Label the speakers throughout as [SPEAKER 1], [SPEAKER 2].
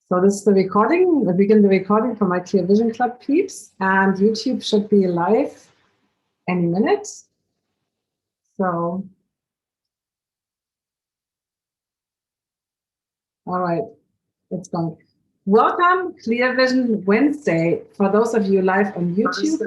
[SPEAKER 1] So this is the recording. I begin the recording for my Clear Vision Club peeps, and YouTube should be live any minute. So, all right, it's going. Welcome, Clear Vision Wednesday. For those of you live on YouTube,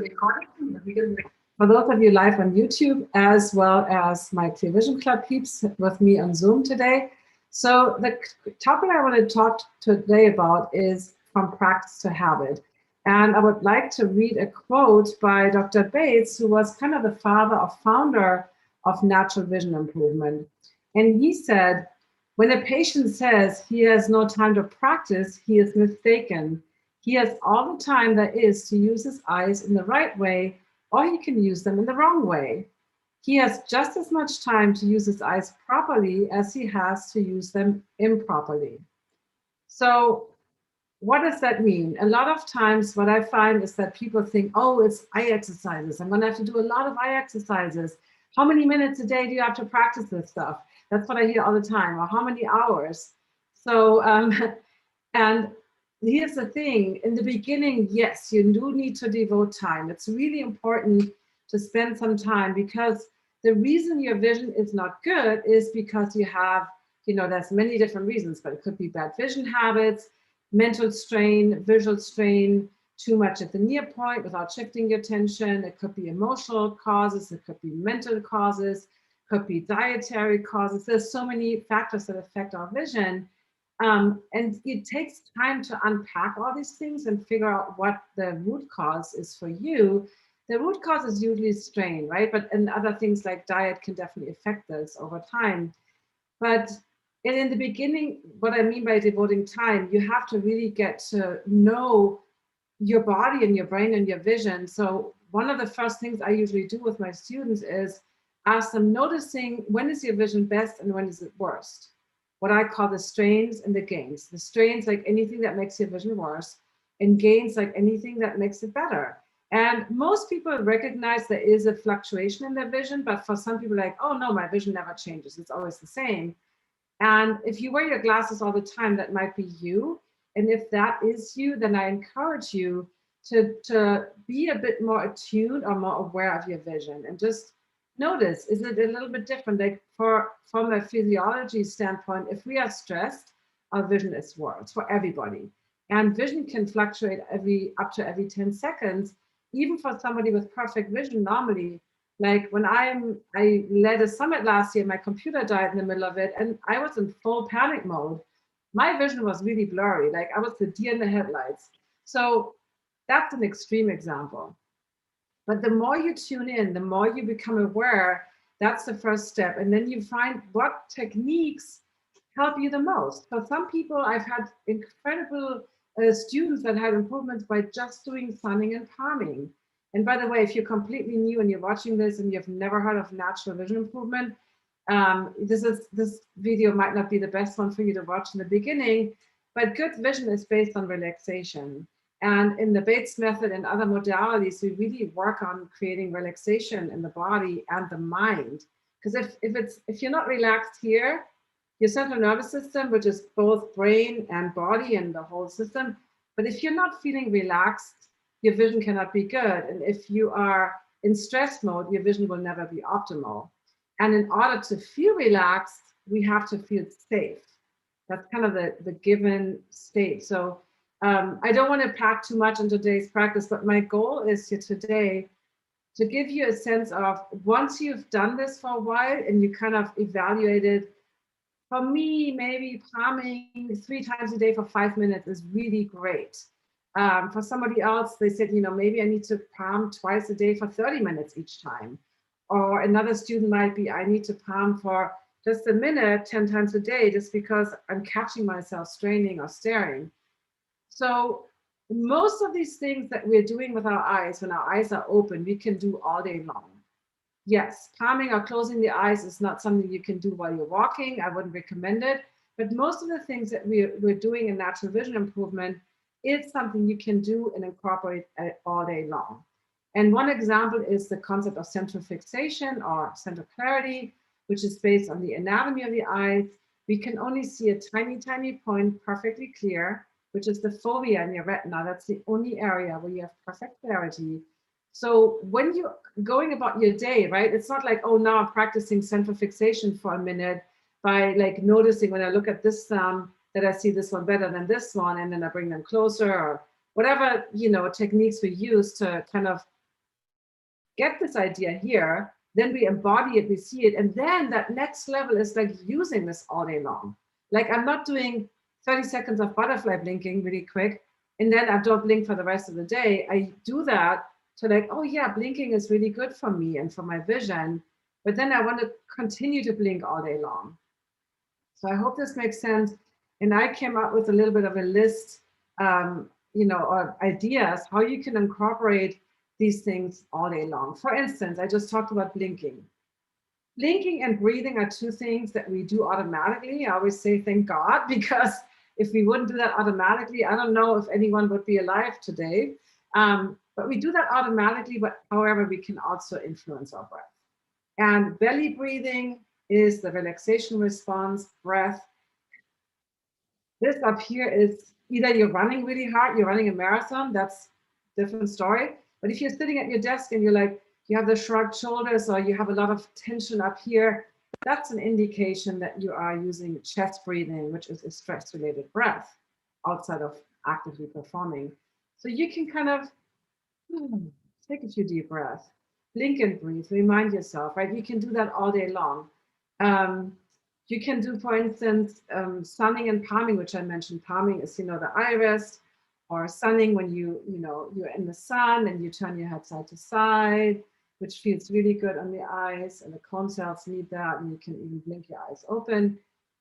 [SPEAKER 1] for those of you live on YouTube, as well as my Clear Vision Club peeps with me on Zoom today. So the topic I want to talk today about is from practice to habit. And I would like to read a quote by Dr. Bates, who was kind of the founder of natural vision improvement. And he said, when a patient says he has no time to practice, he is mistaken. He has all the time there is to use his eyes in the right way, or he can use them in the wrong way. He has just as much time to use his eyes properly as he has to use them improperly. So what does that mean? A lot of times what I find is that people think, oh, it's eye exercises. I'm going to have to do a lot of eye exercises. How many minutes a day do you have to practice this stuff? That's what I hear all the time. Or how many hours? So, and here's the thing. In the beginning, yes, you do need to devote time. It's really important to spend some time, because the reason your vision is not good is because you have, there's many different reasons, but it could be bad vision habits, mental strain, visual strain, too much at the near point without shifting your attention. It could be emotional causes, it could be mental causes, could be dietary causes. There's so many factors that affect our vision. And it takes time to unpack all these things and figure out what the root cause is for you. The root cause is usually strain, right? And other things like diet can definitely affect this over time. But in the beginning, what I mean by devoting time, you have to really get to know your body and your brain and your vision. So one of the first things I usually do with my students is ask them, noticing when is your vision best and when is it worst? What I call the strains and the gains. The strains, like anything that makes your vision worse, and gains, like anything that makes it better. And most people recognize there is a fluctuation in their vision, but for some people, like, oh no, my vision never changes, it's always the same. And if you wear your glasses all the time, that might be you. And if that is you, then I encourage you to be a bit more attuned or more aware of your vision and just notice, is it a little bit different? Like from a physiology standpoint, if we are stressed, our vision is worse for everybody. And vision can fluctuate up to every 10 seconds. Even for somebody with perfect vision, normally, like when I led a summit last year, my computer died in the middle of it, and I was in full panic mode. My vision was really blurry, like I was the deer in the headlights. So that's an extreme example. But the more you tune in, the more you become aware. That's the first step. And then you find what techniques help you the most. For some people, I've had incredible students that had improvements by just doing sunning and palming. And by the way, if you're completely new and you're watching this and you've never heard of natural vision improvement, this video might not be the best one for you to watch in the beginning, but good vision is based on relaxation. And in the Bates method and other modalities, we really work on creating relaxation in the body and the mind. Because if you're not relaxed here, your central nervous system, which is both brain and body and the whole system, but if you're not feeling relaxed, your vision cannot be good. And if you are in stress mode, your vision will never be optimal. And in order to feel relaxed, we have to feel safe. That's kind of the given state. So I don't want to pack too much into today's practice, but my goal is here today to give you a sense of, once you've done this for a while and you kind of evaluated, for me, maybe palming 3 times a day for 5 minutes is really great. For somebody else, they said, maybe I need to palm twice a day for 30 minutes each time. Or another student might be, I need to palm for just a minute 10 times a day, just because I'm catching myself straining or staring. So most of these things that we're doing with our eyes, when our eyes are open, we can do all day long. Yes, palming or closing the eyes is not something you can do while you're walking. I wouldn't recommend it. But most of the things that we're doing in natural vision improvement is something you can do and incorporate all day long. And one example is the concept of central fixation or central clarity, which is based on the anatomy of the eyes. We can only see a tiny, tiny point perfectly clear, which is the fovea in your retina. That's the only area where you have perfect clarity. So when you're going about your day, right, it's not like, oh, now I'm practicing central fixation for a minute by like noticing when I look at this thumb that I see this one better than this one, and then I bring them closer, or whatever, you know, techniques we use to kind of get this idea here. Then we embody it, we see it, and then that next level is like using this all day long. Like I'm not doing 30 seconds of butterfly blinking really quick, and then I don't blink for the rest of the day. I do that to like, oh yeah, blinking is really good for me and for my vision, but then I want to continue to blink all day long. So I hope this makes sense. And I came up with a little bit of a list, you know, of ideas how you can incorporate these things all day long. For instance, I just talked about blinking. Blinking and breathing are two things that we do automatically. I always say thank God, because if we wouldn't do that automatically, I don't know if anyone would be alive today. But we do that automatically, but however, we can also influence our breath. And belly breathing is the relaxation response, breath. This up here is either you're running really hard, you're running a marathon, that's a different story. But if you're sitting at your desk and you're like, you have the shrugged shoulders or you have a lot of tension up here, that's an indication that you are using chest breathing, which is a stress-related breath outside of actively performing. So you can kind of take a few deep breaths, blink and breathe, remind yourself, right? You can do that all day long. You can do, for instance, sunning and palming, which I mentioned. Palming is, you know, the iris, or sunning when you're in the sun and you turn your head side to side, which feels really good on the eyes, and the cone cells need that, and you can even blink your eyes open.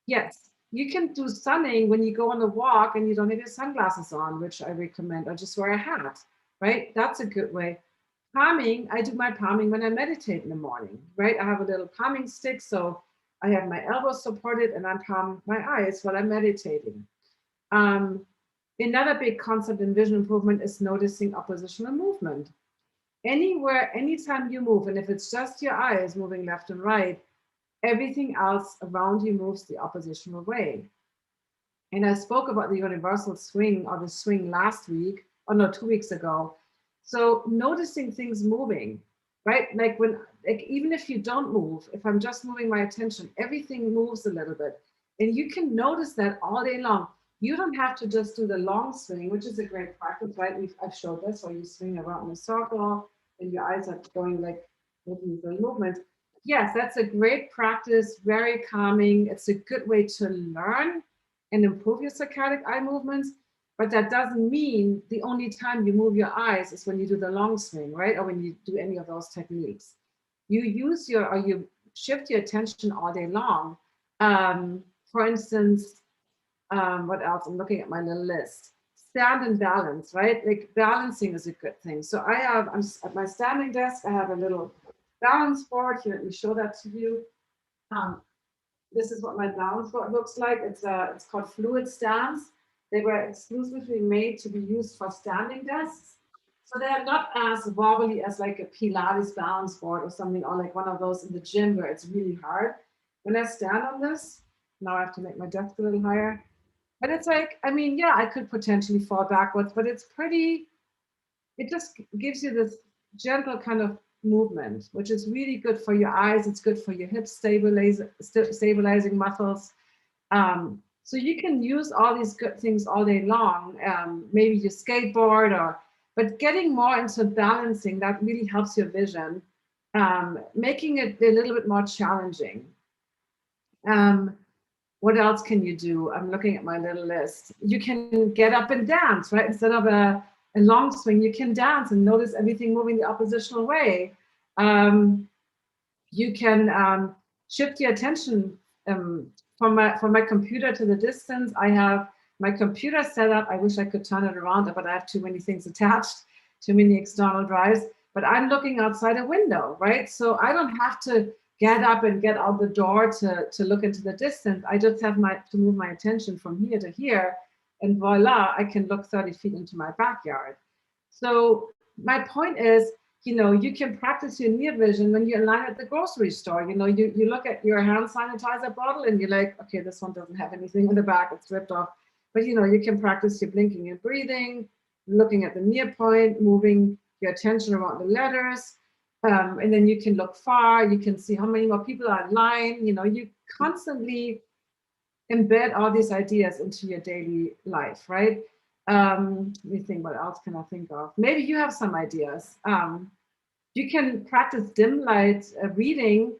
[SPEAKER 1] Yes, you can do sunning when you go on a walk and you don't have your sunglasses on, which I recommend, or just wear a hat, right? That's a good way. Palming, I do my palming when I meditate in the morning, right? I have a little palming stick, so I have my elbows supported and I palm my eyes while I'm meditating. Another big concept in vision improvement is noticing oppositional movement. Anywhere, anytime you move, and if it's just your eyes moving left and right, everything else around you moves the oppositional way. And I spoke about the universal swing, or the swing last week, or no, 2 weeks ago. So noticing things moving, right? Like even if you don't move, if I'm just moving my attention, everything moves a little bit. And you can notice that all day long. You don't have to just do the long swing, which is a great practice, right? I've showed this, where you swing around in a circle and your eyes are going like making the movement. Yes, that's a great practice, very calming. It's a good way to learn and improve your saccadic eye movements. But that doesn't mean the only time you move your eyes is when you do the long swing, right? Or when you do any of those techniques. You you shift your attention all day long. For instance, what else? I'm looking at my little list. Stand and balance, right? Like balancing is a good thing. So I'm at my standing desk, I have a little balance board here. Let me show that to you. This is what my balance board looks like. It's called Fluid Stance. They were exclusively made to be used for standing desks. So they're not as wobbly as like a Pilates balance board or something, or like one of those in the gym where it's really hard. When I stand on this, now I have to make my desk a little higher. But it's like, I mean, yeah, I could potentially fall backwards, but it just gives you this gentle kind of movement, which is really good for your eyes. It's good for your hip stabilizing muscles. So you can use all these good things all day long. Maybe you skateboard, but getting more into balancing, that really helps your vision, making it a little bit more challenging. What else can you do? I'm looking at my little list. You can get up and dance, right? Instead of a long swing, you can dance and notice everything moving the oppositional way. You can shift your attention from my computer to the distance. I have my computer set up. I wish I could turn it around, but I have too many things attached, too many external drives. But I'm looking outside a window, right? So I don't have to get up and get out the door to look into the distance. I just have to move my attention from here to here, and voila, I can look 30 feet into my backyard. So my point is, you can practice your near vision when you're in line at the grocery store. You look at your hand sanitizer bottle and you're like, okay, this one doesn't have anything on the back, it's ripped off. But you can practice your blinking and breathing, looking at the near point, moving your attention around the letters. And then you can look far, you can see how many more people are in line. You constantly embed all these ideas into your daily life, right? Let me think, what else can I think of? Maybe you have some ideas. You can practice dim light reading,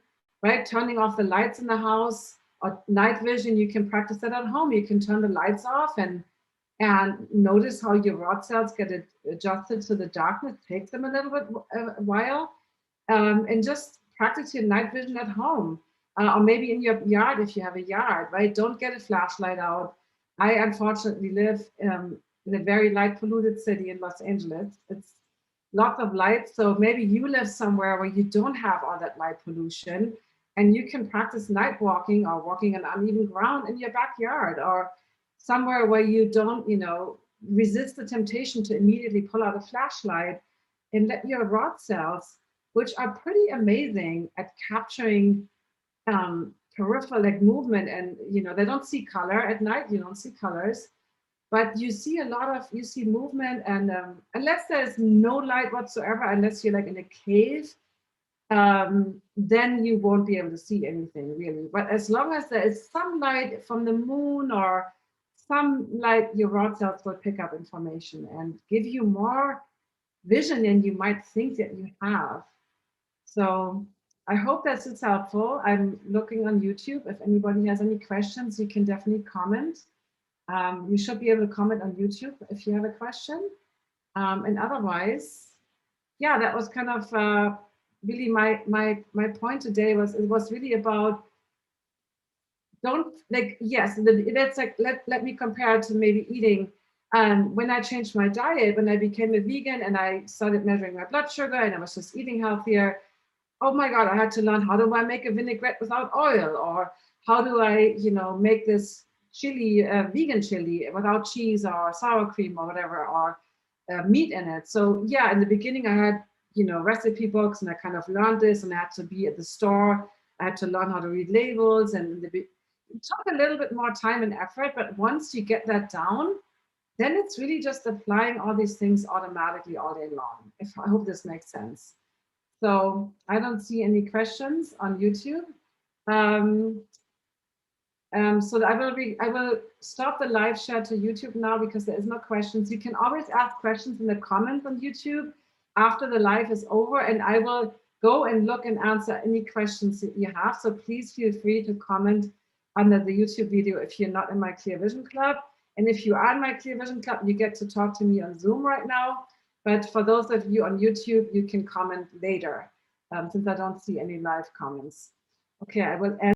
[SPEAKER 1] right? Turning off the lights in the house, or night vision. You can practice that at home. You can turn the lights off and notice how your rod cells get adjusted to the darkness. Take them a little bit a while, and just practice your night vision at home, or maybe in your yard if you have a yard, right? Don't get a flashlight out. I unfortunately live in a very light polluted city in Los Angeles. It's lots of light. So maybe you live somewhere where you don't have all that light pollution, and you can practice night walking or walking on uneven ground in your backyard, or somewhere where you don't, resist the temptation to immediately pull out a flashlight, and let your rod cells, which are pretty amazing at capturing peripheral movement, and they don't see color at night. You don't see colors, but you see movement, and unless there's no light whatsoever, unless you're like in a cave, then you won't be able to see anything really. But as long as there is some light from the moon or some light, your rod cells will pick up information and give you more vision than you might think that you have. So I hope this is helpful. I'm looking on YouTube. If anybody has any questions, you can definitely comment. You should be able to comment on YouTube if you have a question. And otherwise, yeah, that was kind of really my point today. It was really about, don't yes, that's like, let me compare it to maybe eating. When I changed my diet, when I became a vegan and I started measuring my blood sugar and I was just eating healthier, oh my God, I had to learn, how do I make a vinaigrette without oil? Or how do I, make this chili, vegan chili without cheese or sour cream or whatever, or meat in it. So yeah, in the beginning I had, recipe books, and I kind of learned this, and I had to be at the store. I had to learn how to read labels, and it took a little bit more time and effort, but once you get that down, then it's really just applying all these things automatically all day long. I hope this makes sense. So I don't see any questions on YouTube. So I will stop the live share to YouTube now because there is no questions. You can always ask questions in the comments on YouTube after the live is over, and I will go and look and answer any questions that you have. So please feel free to comment under the YouTube video if you're not in my Clear Vision Club. And if you are in my Clear Vision Club, you get to talk to me on Zoom right now. But for those of you on YouTube, you can comment later, since I don't see any live comments. Okay, I will end.